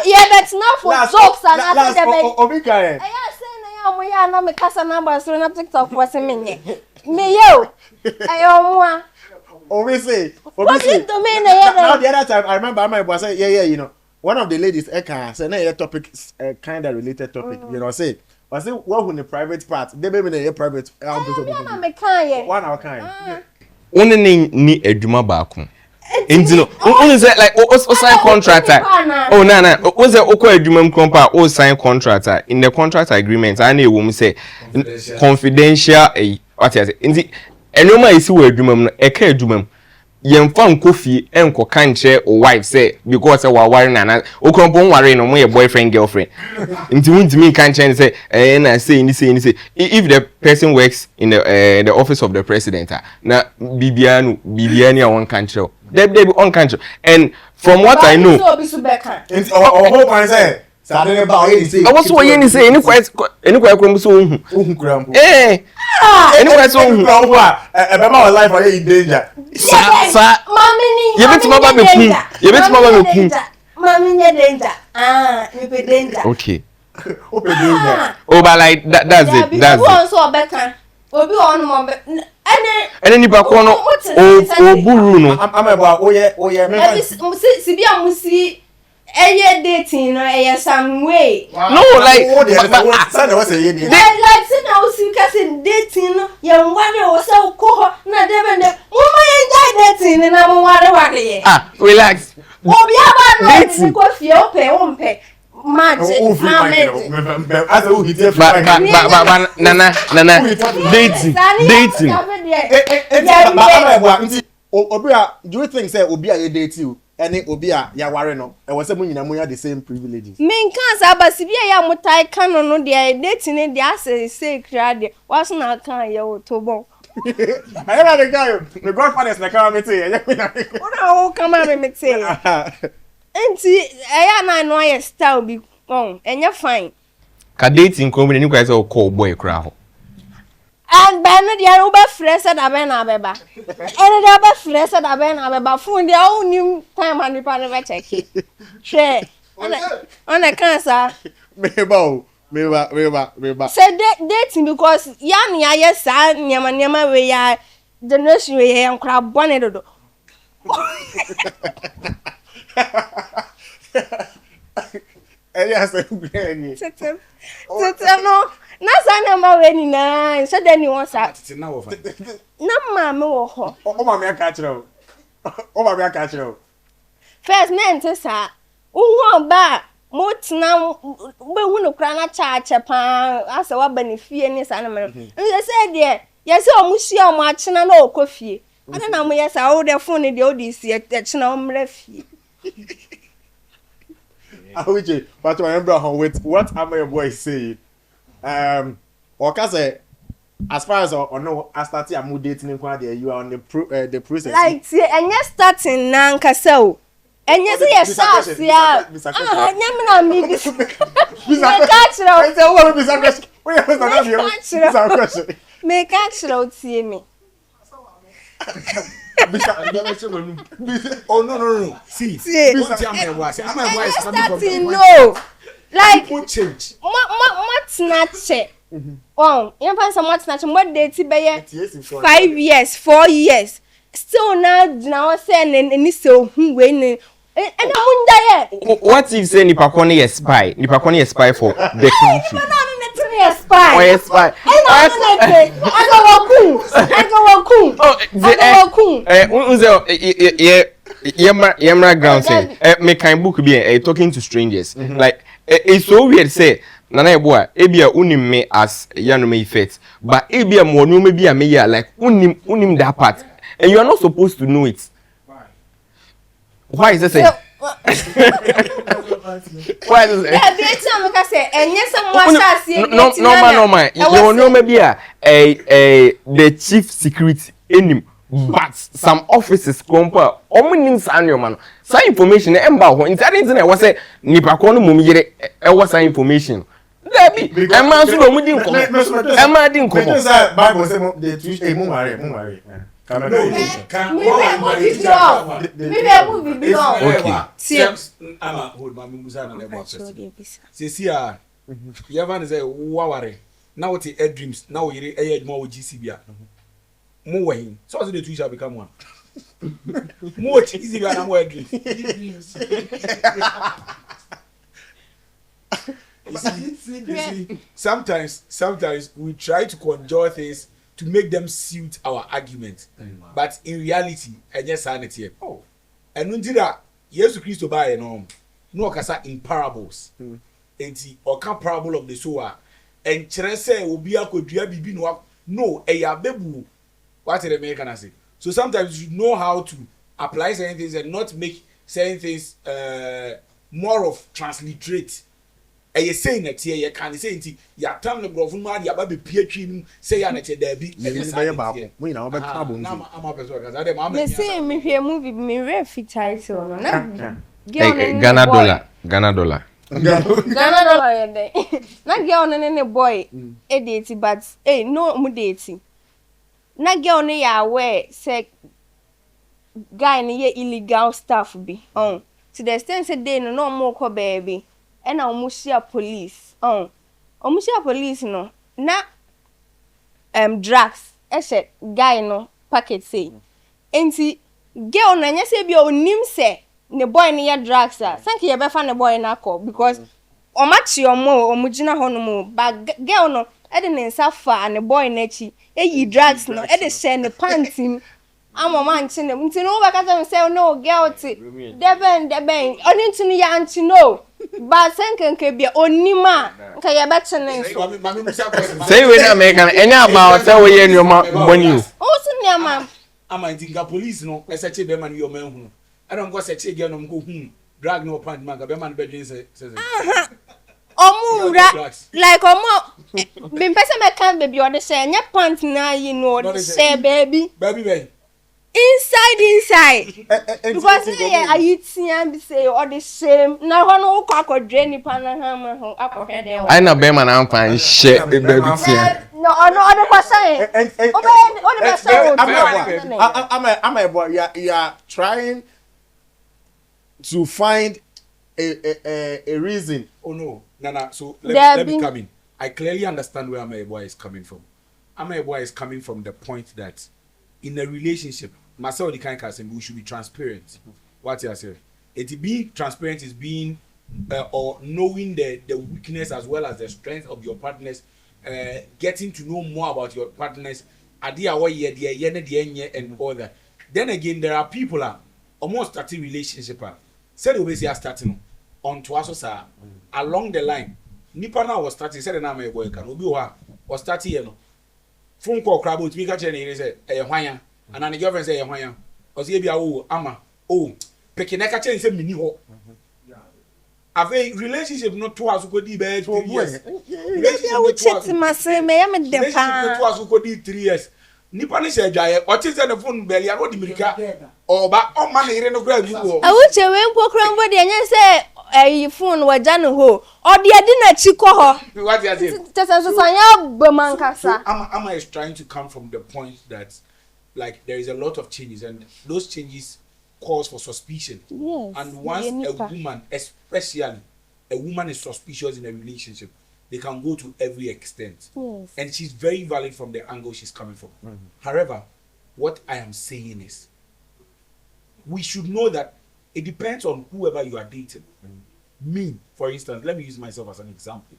for jokes and after the bet obi kai I say na ya mo ya na me kasa number so na TikTok for se me yo ayo obi say public domain na ye den now the other time I remember my boss say yeah you know one of the ladies Eka say na topic kind of related topic you know say I say what when the private part they be na private na me kan ye one our kind one ni adwuma baako enti no on say like o sign contractor oh na o say o ko adwuma mkrompa o sign contractor in the contract agreement and e wo say confidential what you say enti enoma isi wo adwuma no e ka adwuma yemfa nkofie enko kanche o wife say because wa ware na okrompo nware no mo ye boyfriend girlfriend nti wuntimi kanche say na say ni say if the person works in the office of the president na bibianu a one kanche they be on kanche and from what I know nti o hope say sadere ba o ye say I was so ye ni say any quite krom so ohun krampo anyway so ohun be my life are in danger sa ye beti mama me kun mami nye danger me be danger okay open danger but like that's it that's it so better obi on mo be ene ni ba ko no o buru no am about oye me si bia musi eye dating no eye some way no like say was say like say na usi kasi dating no ye nware o say ko dating na mo ware. Ah, relax. Obi aba no Dating. ko fie ompe. Magic. As a who he did But Nana, dating. Obia, do you think say Obia you date you? Any Obia ya ware no? E was say mun nyina mun ya the same privileges. Men kan sa basibia ya mutai kan no de dating e de say kra de. Was na kan ye otobon. I never the guy. The godfathers na come meet you. Ora o kama me say. Enti eya na no ye style bi enye fine. Ka dating ko me ni kwa say o call boy kra ho. And Bernard ya uba fresa da ben abeba. Ene da ba fresa da ben abeba phone dia o nim time and pa never check. She on cancer. Meba. Say dating because yan ya yes nyama we ya generation we ya nkra bone dodo. Elias Ugeni. Tete no. Na sana ma we ni na so da ni won sa. Tete na wo fa. Na ma me wo ho. O ma me aka kire o. O ma me aka kire o. First name te sa. Wo ba mo tena be hu no kra na cha pa asa wa benefie ni sa na me. Nse say de ye say o mu hia mo achena na okofie. Ana na mo ye sa o de phone de o di si achena o mra fie. Awije, but I remember with what am your boy saying? Or say as far as I know, I started a mood dating in Quadia, you are on the process. Like, and you're starting now, Casso. And you see a sauce, yeah. Ah, me. Make actual see me. Oh no. See. No. Like people change. What snatch? Oh, you find some what snatch? What date be 5 years, 4 years. Still now saying and so who win. And What if say nipa ko ne spy? Nipa ko ne spy for the country. I spy. Oh, spy. Yemra ground say me kind book be talking to strangers. Like it's so weird say nana eboa ebia unim me as yanu me effect but ebia mo no me bia me ya like unim that part and you are not supposed to know it. Why is that say? Why is it? Yeah, be time ka say enye some normal. You know maybe the chief security enim but some offices compa omunim sanyo man. Some information emba ho intelligence na was say nipa ko no mum yire e was some information. Debi e man so do mu din ko. E man din ko. Bible say the two mu marry. Now what the dreams now you air more GCB. More way. So the two shall become one. More easy than more dreams. Sometimes we try to conjure things to make them suit our argument. But in reality, I just sanity. Oh. And when did that Jesus Christ buy no kasa in parables. Enti or can parable of the sower. And Chrese will be a kodua bibi no a bebu. What the American say. So sometimes you know how to apply certain things and not make certain things more of transliterate. You say that here you can say it ya tam no grofun ma dia ba be piatwi nim say ya na che da bi me say ba mo ina ba trouble na ama person ka say ma me say me hwe movie me refi title no na Ghana dollar ye dey na girl ne boy e date but no mu date na girl ne ya aware say guy ne ye illegal stuff bi to the extent say dey no more ko baby and omushia police omushia police no na drugs guy no packet say enti girl na nya say bi onim say ne boy ne ya drugs thank you be fa ne boy na call because omachi omugina ho no mo but girl no e de ne nsa fa ne boy na chi yi drugs no e de share ne pants him I'm a man to them. To know because I'm saying no guilty. Deben. Only to me and to know. But Senken can be only man. Can you better name? Say we na make an any about say we in your money. Also, near ma'am. I'm a think police no. I said be man your man. I don't go say again I'm go drag no point man. Be man bedroom says. Like been person me can baby or the say nya pant na you know the say baby inside because are you seeing be say all the same na one no kwa drain ni pa na ha ho akọhwe dey I na be man am fan share the baby tia. no the person I'm a boy. You are trying to find a reason. Oh no. Nana, so let me come in. I clearly understand where Ameboy is coming from. Ameboy is coming from the point that in a relationship, myself the kind of person we should be transparent. What you say? It being transparent is being or knowing the weakness as well as the strength of your partners, getting to know more about your partners, and all that. Then again, there are people almost starting relationship. Said obviously are starting on to us along the line. Nipa na was starting said na my boy can obi wa was starting here no. Phone call crab with me catch any say hwan and an girlfriend say hwan. Osi e bia o ama o peke na catch say mini ho. Ave relationship no to us go di be 2 years. Maybe I would chat my say me am dem pa. To us go di 3 years. Nipa ni say dwaye o ti say the phone belly and o di mirika. Oba o ma na ire no grab you. I would say we nkokran body anya say phone waja no ho o de ade na chi ko ho what you say tese so anya bomankasa Ama is trying to come from the point that like there is a lot of changes and those changes cause for suspicion. Yes, and once a woman, especially a woman, is suspicious in a relationship, they can go to every extent. Yes. And she's very valid from the angle she's coming from. However, what I am saying is we should know that it depends on whoever you are dating. Me, for instance, let me use myself as an example.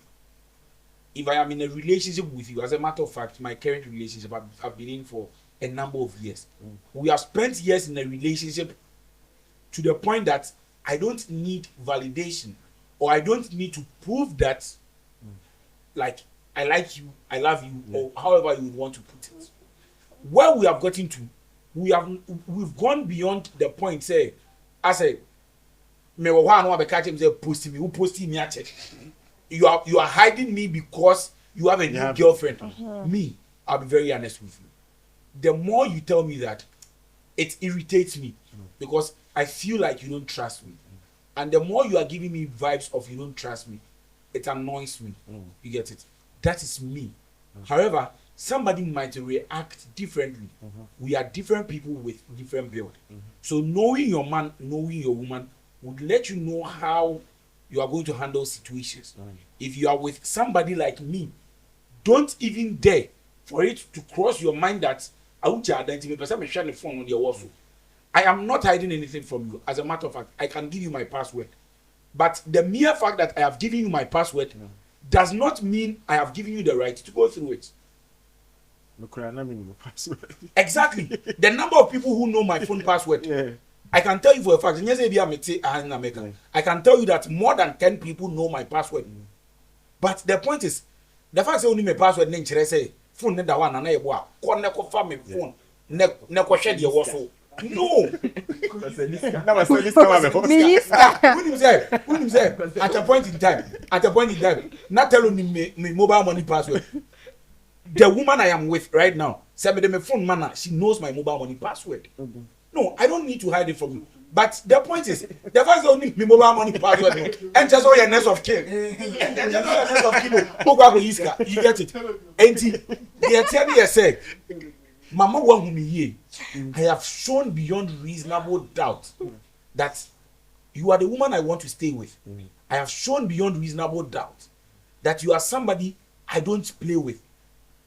If I am in a relationship with you, as a matter of fact, my current relationship I've been in for a number of years. We have spent years in a relationship to the point that I don't need validation or I don't need to prove that like I like you, I love you, or however you would want to put it. Where we have gotten to, we've gone beyond the point. Say, I say, me wa catch him say post me, who post me at it. You are hiding me because you have a new girlfriend. Me, I'll be very honest with you. The more you tell me that, it irritates me because I feel like you don't trust me. And the more you are giving me vibes of you don't trust me, it annoys me. You get it? That is me. However, somebody might react differently. We are different people with different build. So knowing your man, knowing your woman would let you know how you are going to handle situations. If you are with somebody like me, don't even dare for it to cross your mind that I would identify person share the phone on your wall. I am not hiding anything from you. As a matter of fact, I can give you my password. But the mere fact that I have given you my password does not mean I have given you the right to go through it. Exactly. The number of people who know my phone password, I can tell you for a fact. I can tell you that more than 10 people know my password. But the point is, the fact that only my password name say phone that one and I connect my phone ne share the also. No. When you say at a point in time, not telling me mobile money password. The woman I am with right now, send me my phone manner, she knows my mobile money password. No, I don't need to hide it from you. But the point is, the first don't need me mobile money password. And just all your nest of kin. And then just all your nest of kin. You get it? And they tell me, I say, Mama want me here. I have shown beyond reasonable doubt that you are the woman I want to stay with. I have shown beyond reasonable doubt that you are somebody I don't play with.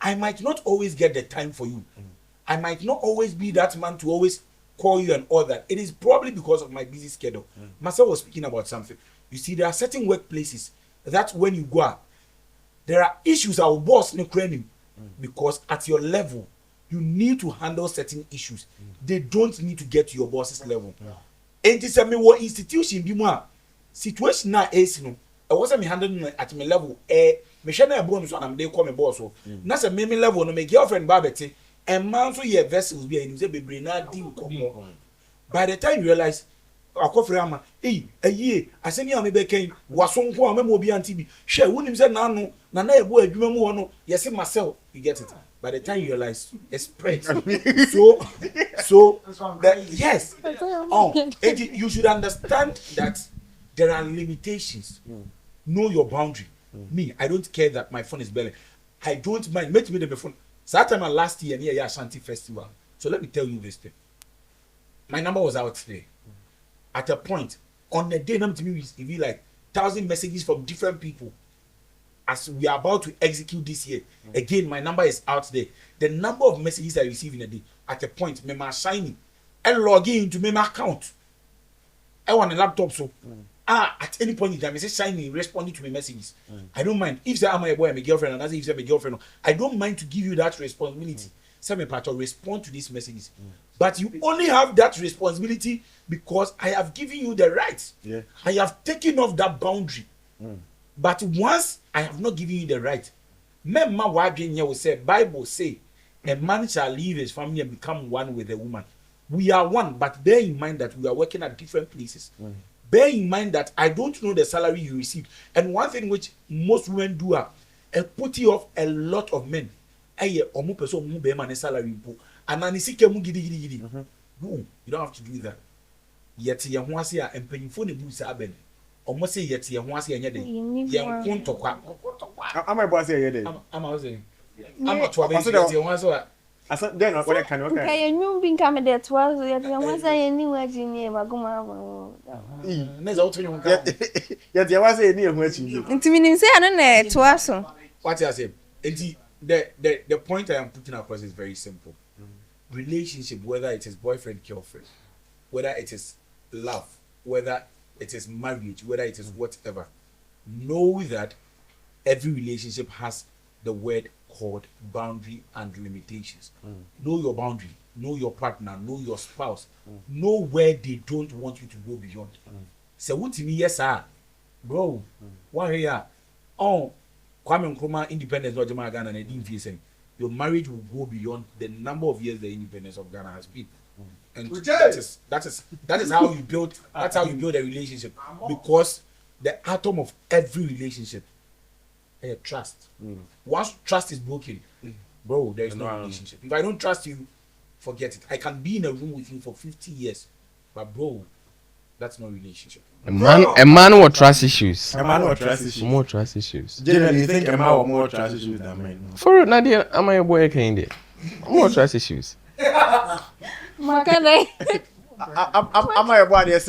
I might not always get the time for you. I might not always be that man to always call you and all that. It is probably because of my busy schedule. Marcel was speaking about something. You see, there are certain workplaces that when you go out, there are issues our boss no training because at your level, you need to handle certain issues. They don't need to get to your boss's level. And this me what institution be more situation na is no. I was me handling at my level. Me share na bro so am dey call me boss so. Na say me level no, my girlfriend babete and man so your vessels be and say bebre na di ko. By the time you realize akofre ama aye asemi am be kan wasonko am me obi anti bi hwe wonim say na no na na ebo adwuma mu ho no yes myself, you get it. By the time you realize it's spread. Yes. You should understand that there are limitations. Know your boundary. Me, I don't care that my phone is belly. I don't mind. Make me the phone. So that time last year near Ashanti Festival. So let me tell you this thing. My number was out today. At a point, on the day, to me, it be like 1,000 messages from different people. As we are about to execute this year, again, my number is out there. The number of messages I receive in a day, at a point, me ma shiny, and log in to my account. I want a laptop, so at any point in time, I say shiny, responding to my messages. I don't mind. If say I'm a boy, I'm a girlfriend, and as if say I'm a girlfriend, I don't mind to give you that responsibility. Say me part respond to these messages. But you only have that responsibility because I have given you the right. Yeah. I have taken off that boundary. But once I have not given you the right, Memma Wadrinya will say, Bible say, a man shall leave his family and become one with a woman. We are one, but bear in mind that we are working at different places. Bear in mind that I don't know the salary you receive. And one thing which most women do are put you off a lot of men. Omu person mu be man salary po. Ananisike mu gidi. No, you don't have to do that. Yet ye ho ase a empanyifo ne bu sa aben. Omo say yet ye ho ase anya den. Ye nkontokwa. Am I boss here then? Am I saying? I'm not to be yet ye ho ase a. Asa then what can okay. Okay, you been coming there twice. You want say any word in here, but come on. Neza oto nyum ka. Yet you want say ni ehun achi. Ntimi nim say ano na twice. What I say? The point I am putting across is very simple. Relationship, whether it is boyfriend, girlfriend, whether it is love, whether it is marriage, whether it is whatever, know that every relationship has the word called boundary and limitations. Know your boundary, know your partner, know your spouse, know where they don't want you to go beyond. Say what to me, yes, sir, bro. Why here? Oh, Kwame Nkrumah independence of Ghana and 1950. Your marriage will go beyond the number of years the independence of Ghana has been. And that is how you build a relationship. Because the atom of every relationship is trust. Once trust is broken, bro, there is no relationship. If I don't trust you, forget it. I can be in a room with you for 50 years, but bro, that's no relationship. A man will trust issues. A man will trust issues. More trust issues. Generally, you think a man will more trust issues than men? For Nadia, am I a boy kind? More trust issues. Makane. Am I a boy? Yes.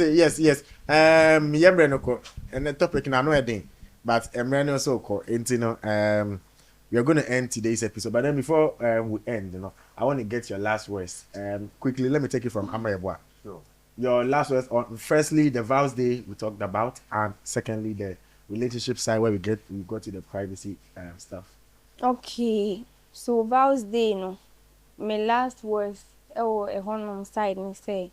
Yemre no ko. And the topic na no edin, but Emre no so ko. We are going to end today's episode, but then before we end, I want to get your last words. Quickly, let me take it from Amayabwa. Sure. Your last words on firstly the Val's Day we talked about, and secondly the relationship side where we go to the privacy stuff. Okay, so Val's Day, my last words a honor side me say,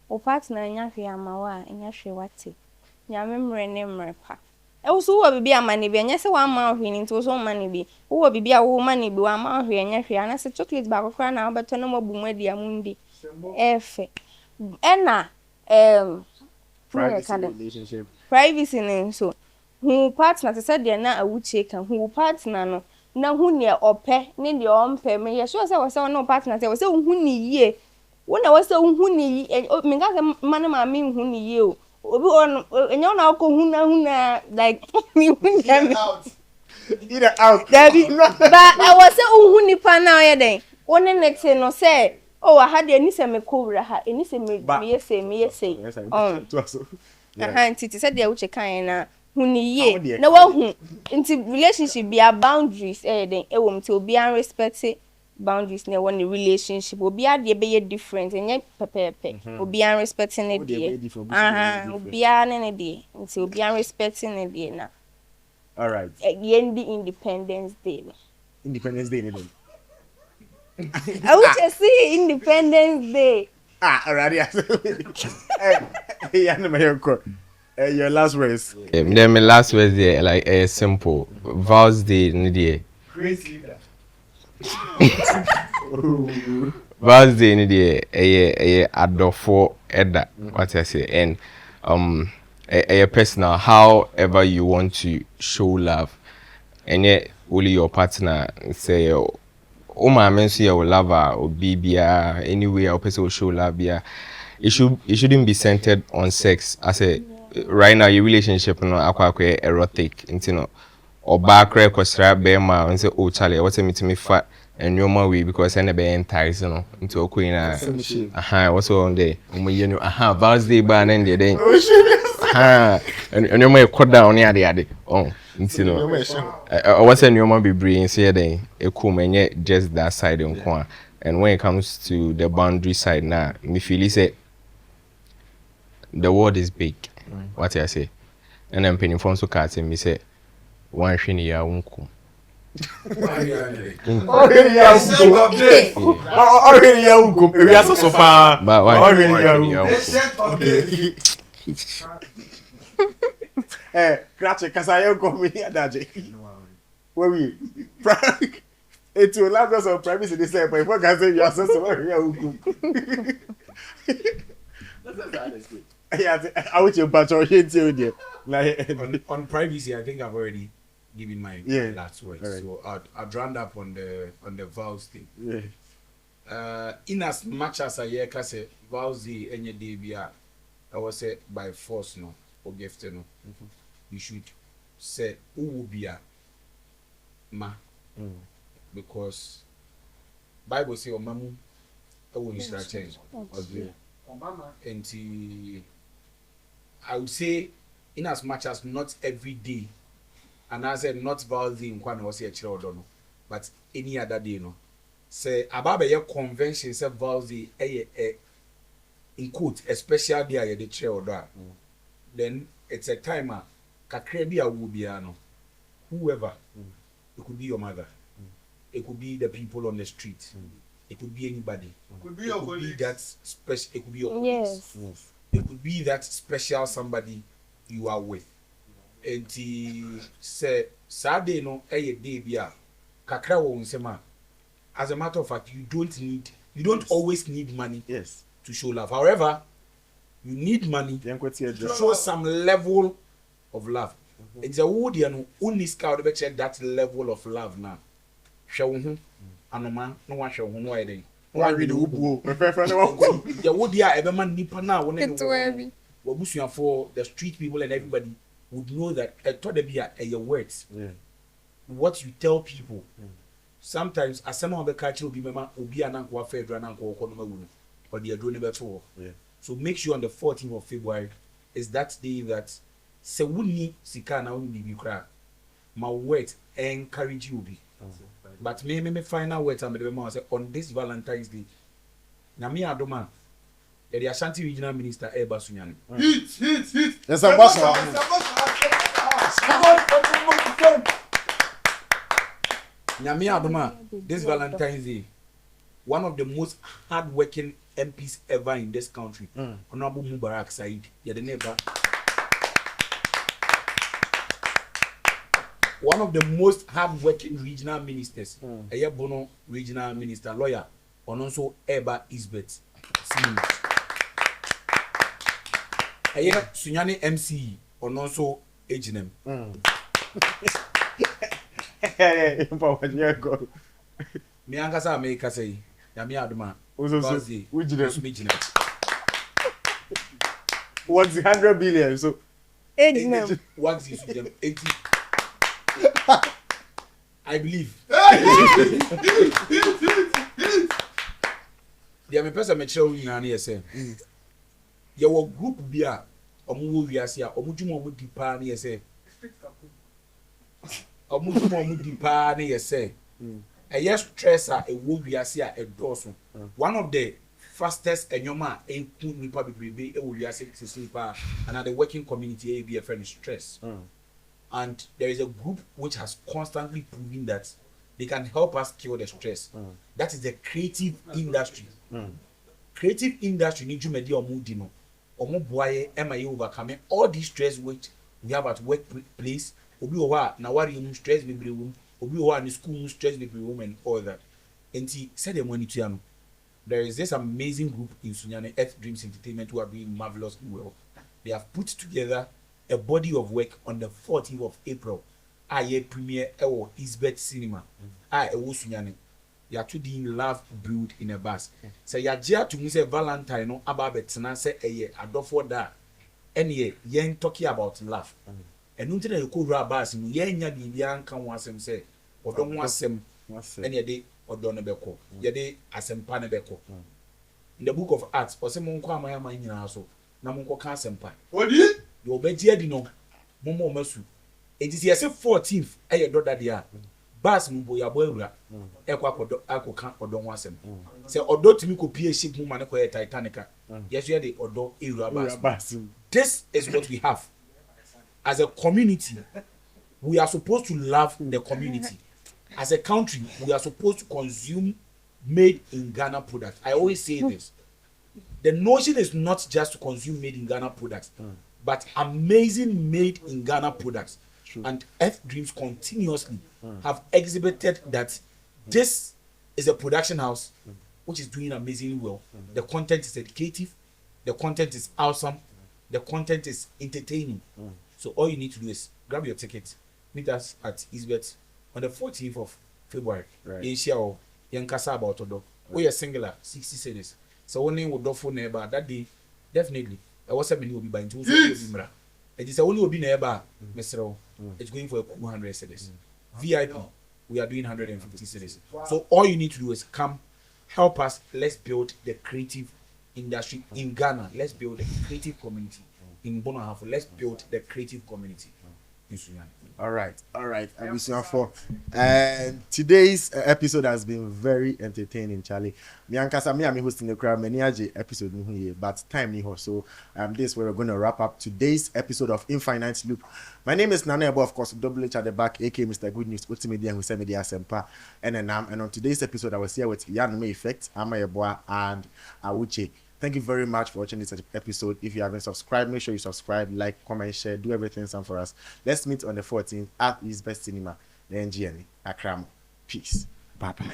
o partner nya hwe amawa nya hwe wate. Nya memre ne mrepa. E wo so wo bibi amane bi nya se wa ma hwe ni nti so ma ne bi. Wo bibi a wo ma ne bi wa ma hwe nya hwe ana se chocolate ba kokora na obeto no mabu mu dia mundi. Efe. Ena privacy ne so hu partner te said na awuche kan hu partner no na hu ne ope ne de ompe me ye so say wo say no partner say wo say hu ni yie wo na wo say hu ni me ga say man ma me hu ni yie o obi on enya na ko hu na like me hu them either out Dabi but I was say hu ni pa na ye den one next no say oh, I had any semi cobra, any semi me say. Auntie said they would check na huni ye. No one into relationship be a boundaries, then a woman to be unrespected boundaries near one relationship will be at the be different and yet pepe will be unrespecting it. Will be an any day until be unrespecting it day now. All right. Again, the Independence Day. Independence Day, I wish I see Independence Day. Already. Yeah, no, my uncle. Your last words. Then my last words there like simple. Val's Day ni Val's Day ni adofo eda. What I say and a personal. However you want to show love, and yet only your partner say. Oh my man, see your lover or BBA anyway. Or person will show love. It shouldn't be centered on sex. I say right now your relationship no akwa erotic. You know, or back crack or strap bema and say oh Charlie, what's a me fat and your way because I never entice you know into a queen. What's on there? You know, Val's Day ban and the day. And you may cut down near the other. Oh. You know, what's a new man be bringing say then a cool man yet just that side on corner. And when it comes to the boundary side now, me feel say the world is big. What I say, and I'm penny from so cards and me say one shiny ya uncle. Already, we are so far. But Okay. Cratch, because I am coming here, Daddy. Where we? Frank, it will allow us on premise in this way, but if I can say you are so sorry, yeah, I want you to patch or hit you there. Like on privacy, I think I've already given my last words. Right. So I'd round up on the Val's thing. Yeah. In as much as I hear say Val's Day any day be I was say by force no or gift no. You should say who will be a ma because Bible say mamu will change. And I would say in as much as not every day and I said not Val's Day in Kwan was a child but any other day no say about your convention say Val's Day in quote a special day the child then it's a timer kakra bi a wo bia no whoever it could be your mother it could be the people on the street it could be anybody it could be that special it could be your yes it could be that special somebody you are with and say Saturday no day bia kakra wo nsema as a matter of fact you don't always need money to show love however you need money to show some level of love. It's a wood and only scout to check that level of love now. Show him, Anoma, no one show him why they. Why read the wood ya ever man nipa now when what bush for the street people and everybody would know that I thought they be your words. What you tell people. Sometimes as some of the culture will be mama will be an uncle federal uncle or the adrenaline battle. So make sure on the 14th of February is that day that se wuni sika na wuni bi kra my word encourage you be but me final words am the say on this Valentine's Day na me adoma the Ashanti regional minister Eba Sunyani hit yes a boss na me adoma this Valentine's Day one of the most hard-working MPs ever in this country Honorable Mubarak Said the neighbor one of the most hard-working regional ministers, a Bono regional minister, lawyer, and also Eba Isbeth. A Sunyani MC, and also H&M. Me angasa America say, Yami Aduma. What's the 100 billion? So H&M. What's this with them? 80. I believe. There me person me tell you na na say. Your group bia omo wiase a omo dwuma omo di pa na say. Omo dwuma omo di pa na say. Yes stress a wo wiase a edoso. One of the fastest enyoma enku nipa bebrebe e wo wiase sisipa and the working community a be a friend stress. And there is a group which has constantly proven that they can help us kill the stress. That is the creative industry. Creative industry need to make your mood, you know. Omo boye ema ye overcome all these stress which we have at workplace. Obi owa na worry you stress be room. Obi owa in school stress be room and all that. And he said the money to there is this amazing group in Sunyane, Earth Dreams Entertainment, who are doing marvelous well. They have put together a body of work on the 14th of April. Aye premiere ewo Isbeth Cinema. Ewo Sunyane. They are doing love brewed in a bus. So ya jia to me say Valentine no about betena say eye adofo da. Any yen talking about love. And until you go rabas no yen nya bibia nka ho asem say odon ho asem. Any day odon ne beko. Ye de asempa ne beko. In the book of Acts, or some monko amaya nyina so na monko ka asempa. Odi? You obeji adi no momo masu. It is yes 14th eye do that dia. Bas mbo ya boy wura. Ekwa akoka odon ho asem. Say odo timi ko pie ship mu mane ko Titanic. Yes you the odo ewura bas. This is what we have. As a community, we are supposed to love the community. As a country, we are supposed to consume made in Ghana products. I always say this. The notion is not just to consume made in Ghana products, but amazing made in Ghana products. True. And Earth Dreams continuously have exhibited that this is a production house which is doing amazingly well. The content is educative, the content is awesome, the content is entertaining. So all you need to do is grab your ticket, meet us at Isbeth on the 14th of February. Right. In Shao, Yankasa about Odo. We are singular, 60 cities. So only would do for neighbor that day, definitely. I was 7 will be buying 2 Mra. It is only will be neighbor, Mr. It's going for 200 cities. VIP, we are doing 150 cities. So all you need to do is come, help us. Let's build the creative industry in Ghana. Let's build the creative community in Bonahafo. Let's build the creative community in Sunyane. All right. And today's episode has been very entertaining, Charlie. Me and Kasa, me hosting the crowd, many episode here, but time ni ho. So this where we're going to wrap up today's episode of Infinite Loop. My name is Nana Ebo, of course, double H at the back, aka Mr. Good News, Ultimate and Who Media Sempa, and on today's episode, I was here with Yanme Effect, Ama Yeboah, and Awuche. Thank you very much for watching this episode. If you haven't subscribed, make sure you subscribe, like, comment, share, do everything Sam for us. Let's meet on the 14th at Isbeth Cinema, the NGN, Akram. Peace. Bye bye.